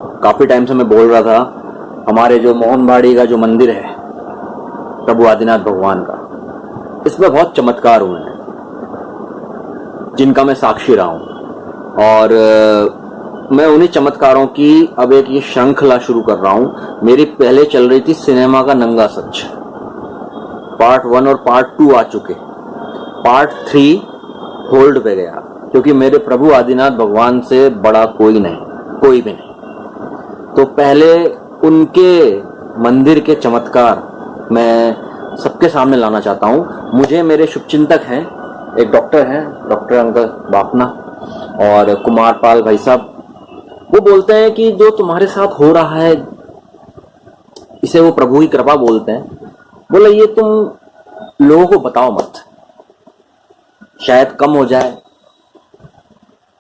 काफी टाइम से मैं बोल रहा था, हमारे जो मोहनबाड़ी का जो मंदिर है प्रभु आदिनाथ भगवान का, इसमें बहुत चमत्कार हुए हैं जिनका मैं साक्षी रहा हूं। और मैं उन्हीं चमत्कारों की अब एक ये श्रृंखला शुरू कर रहा हूं। मेरी पहले चल रही थी सिनेमा का नंगा सच, पार्ट 1 और पार्ट 2 आ चुके, पार्ट 3 होल्ड पे गया क्योंकि मेरे प्रभु आदिनाथ भगवान से बड़ा कोई नहीं, कोई भी नहीं। तो पहले उनके मंदिर के चमत्कार मैं सबके सामने लाना चाहता हूं। मुझे मेरे शुभचिंतक हैं, एक डॉक्टर हैं, डॉक्टर अंकल बाफना और कुमार पाल भाई साहब, वो बोलते हैं कि जो तुम्हारे साथ हो रहा है इसे वो प्रभु की कृपा बोलते हैं। बोले ये तुम लोगों को बताओ मत, शायद कम हो जाए।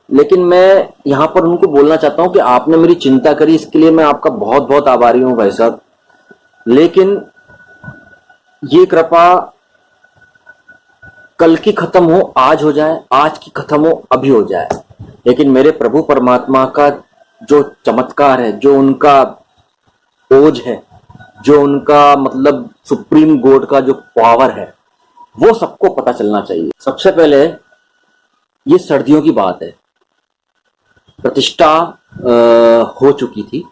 लेकिन मैं यहां पर उनको बोलना चाहता हूं कि आपने मेरी चिंता करी, इसके लिए मैं आपका बहुत बहुत आभारी हूं भाई साहब। लेकिन ये कृपा कल की खत्म हो आज हो जाए, आज की खत्म हो अभी हो जाए, लेकिन मेरे प्रभु परमात्मा का जो चमत्कार है, जो उनका ओज है, जो उनका मतलब सुप्रीम गॉड का जो पावर है, वो सबको पता चलना चाहिए। सबसे पहले ये सर्दियों की बात है, प्रतिष्ठा हो चुकी थी।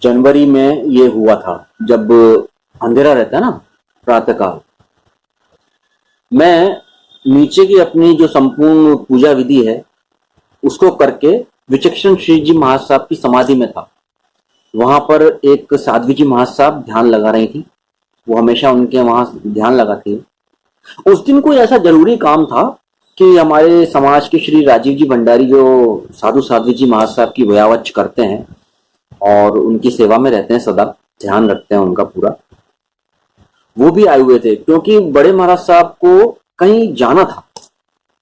जनवरी में ये हुआ था जब अंधेरा रहता है ना प्रातःकाल। मैं नीचे की अपनी जो संपूर्ण पूजा विधि है उसको करके विचक्षण श्री जी महाराज साहब की समाधि में था। वहां पर एक साध्वी जी महाराज साहब ध्यान लगा रही थी, वो हमेशा उनके वहां ध्यान लगाती है। उस दिन कोई ऐसा जरूरी काम था कि हमारे समाज के श्री राजीव जी भंडारी जो साधु साध्वी जी महाराज साहब की व्यावच करते हैं और उनकी सेवा में रहते हैं, सदा ध्यान रखते हैं उनका पूरा, वो भी आए हुए थे क्योंकि बड़े महाराज साहब को कहीं जाना था,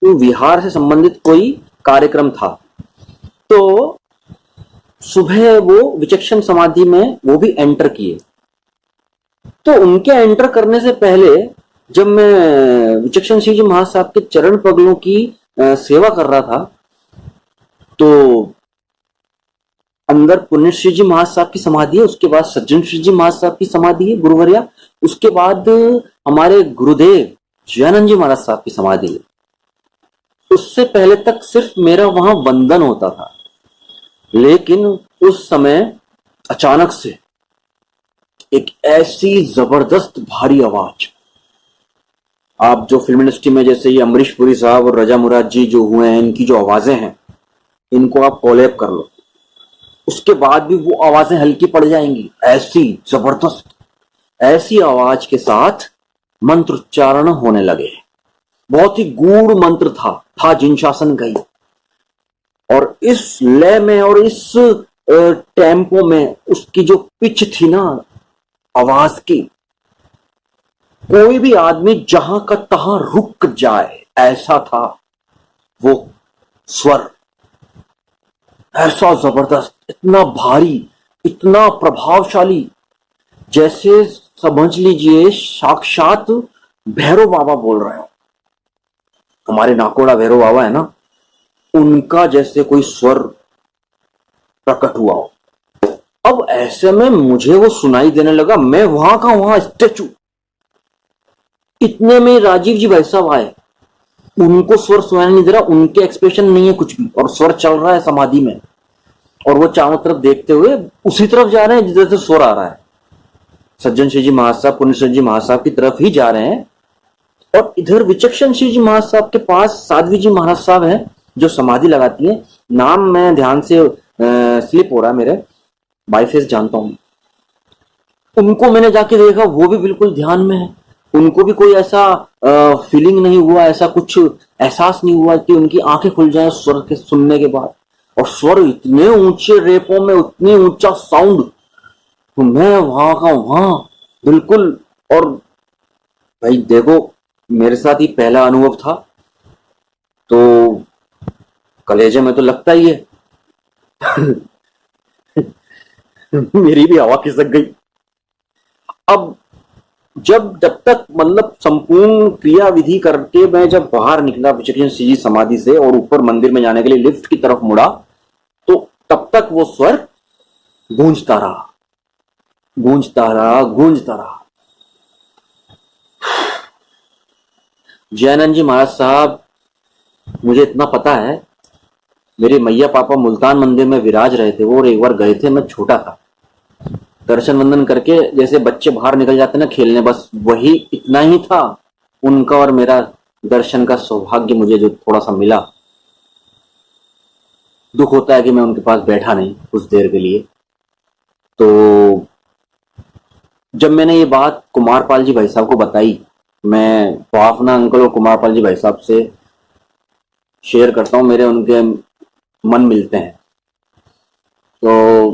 तो विहार से संबंधित कोई कार्यक्रम था। तो सुबह वो विचक्षण समाधि में वो भी एंटर किए। तो उनके एंटर करने से पहले जब मैं विचक्षण श्री जी महाराज साहब के चरण पगलों की सेवा कर रहा था, तो अंदर पुण्य श्री जी महाराज साहब की समाधि है, उसके बाद सज्जन श्री जी महाराज साहब की समाधि है गुरुवर्या, उसके बाद हमारे गुरुदेव जयानंद जी महाराज साहब की समाधि है। उससे पहले तक सिर्फ मेरा वहां वंदन होता था, लेकिन उस समय अचानक से एक ऐसी जबरदस्त भारी आवाज, आप जो फिल्म इंडस्ट्री में जैसे ये अमरीश पुरी साहब और रजा मुराद जी जो हुए हैं, इनकी जो आवाजें हैं, इनको आप कोलैब कर लो, उसके बाद भी वो आवाजें हल्की पड़ जाएंगी। ऐसी जबरदस्त, ऐसी आवाज के साथ मंत्रोच्चारण होने लगे। बहुत ही गूढ़ मंत्र था जिनशासन गई। और इस लय में और इस टेम्पो में उसकी जो पिच थी ना आवाज की, कोई भी आदमी जहां का तहां रुक जाए, ऐसा था वो स्वर। ऐसा जबरदस्त, इतना भारी, इतना प्रभावशाली, जैसे समझ लीजिए साक्षात भैरव बाबा बोल रहे हो। हमारे नाकोड़ा भैरव बाबा है ना, उनका जैसे कोई स्वर प्रकट हुआ हो। अब ऐसे में मुझे वो सुनाई देने लगा, मैं वहां का वहां स्टेचू। इतने में राजीव जी भाई साहब आए, उनको स्वर सुनाई नहीं दे रहा, उनके एक्सप्रेशन नहीं है कुछ भी, और स्वर चल रहा है समाधि में, और वो चारों तरफ देखते हुए उसी तरफ जा रहे हैं जिधर से स्वर आ रहा है। सज्जन श्री जी महाराज साहब, पुण्य श्री जी महाराज साहब की तरफ ही जा रहे हैं। और इधर विचक्षण श्री जी महाराज साहब के पास साध्वी जी महाराज साहब हैं जो समाधि लगाती है। नाम मैं ध्यान से स्लिप हो रहा है मेरे, बाईफेस जानता हूं। उनको मैंने जाके देखा, वो भी बिल्कुल ध्यान में है। उनको भी कोई ऐसा फीलिंग नहीं हुआ, ऐसा कुछ एहसास नहीं हुआ कि उनकी आंखें खुल जाए स्वर के सुनने के बाद। और स्वर इतने ऊंचे रेपों में, उतनी ऊंचा साउंड, तो मैं वहां का वहां बिल्कुल। और भाई देखो, मेरे साथ ही पहला अनुभव था, तो कलेजे में तो लगता ही है। मेरी भी हवा खिसक गई। अब जब तक मतलब संपूर्ण क्रिया विधि करके मैं जब बाहर निकला विचक्षण श्री जी समाधि से और ऊपर मंदिर में जाने के लिए लिफ्ट की तरफ मुड़ा, तो तब तक वो स्वर गूंजता रहा, गूंजता रहा, गूंजता रहा। जयानंद जी महाराज साहब, मुझे इतना पता है, मेरे मैया पापा मुल्तान मंदिर में विराज रहे थे वो, और एक बार गए थे, मैं छोटा था, दर्शन वंदन करके जैसे बच्चे बाहर निकल जाते ना खेलने, बस वही इतना ही था उनका और मेरा दर्शन का सौभाग्य मुझे जो थोड़ा सा मिला। दुख होता है कि मैं उनके पास बैठा नहीं कुछ देर के लिए। तो जब मैंने ये बात कुमारपाल जी भाई साहब को बताई, मैं पावना अंकल और कुमारपाल जी भाई साहब से शेयर करता हूँ, मेरे उनके मन मिलते हैं। तो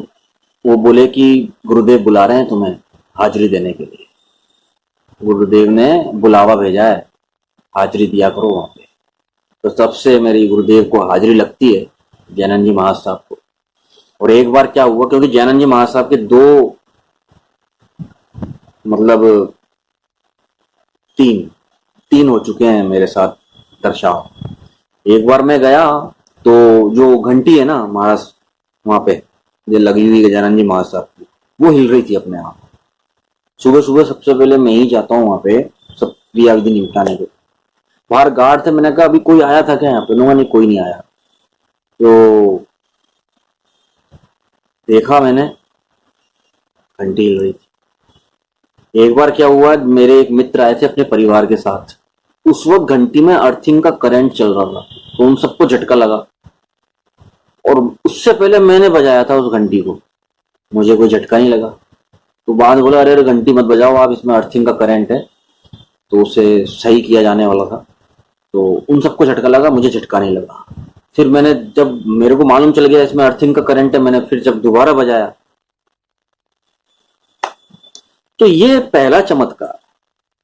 वो बोले कि गुरुदेव बुला रहे हैं तुम्हें हाजिरी देने के लिए, गुरुदेव ने बुलावा भेजा है, हाजिरी दिया करो वहां पे। तो तब से मेरी गुरुदेव को हाजिरी लगती है, जयानंद जी महाराज साहब को। और एक बार क्या हुआ, क्योंकि जयानंद जी महाराज साहब के दो मतलब तीन हो चुके हैं मेरे साथ दर्शाव। एक बार मैं गया तो जो घंटी है ना महाराज वहां पे जो लगी हुई है जयानंद जी महाराज साहब की, वो हिल रही थी अपने आप। सुबह सुबह सबसे पहले मैं ही जाता हूँ वहां पे सब क्रिया विधि निपटाने के। बाहर गार्ड थे, मैंने कहा अभी कोई आया था क्या यहाँ पे? उन्होंने नहीं, कोई नहीं आया। तो देखा मैंने, घंटी हिल रही थी। एक बार क्या हुआ, मेरे एक मित्र आए थे अपने परिवार के साथ, उस वक्त घंटी में अर्थिंग का करंट चल रहा था, तो उन सबको झटका लगा। और उससे पहले मैंने बजाया था उस घंटी को, मुझे कोई झटका नहीं लगा। तो बाद बोला अरे घंटी मत बजाओ आप, इसमें अर्थिंग का करंट है, तो उसे सही किया जाने वाला था। तो उन सबको झटका लगा, मुझे झटका नहीं लगा। फिर मैंने, जब मेरे को मालूम चल गया इसमें अर्थिंग का करंट है, मैंने फिर जब दोबारा बजाया। तो ये पहला चमत्कार।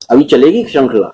अभी चलेगी श्रृंखला।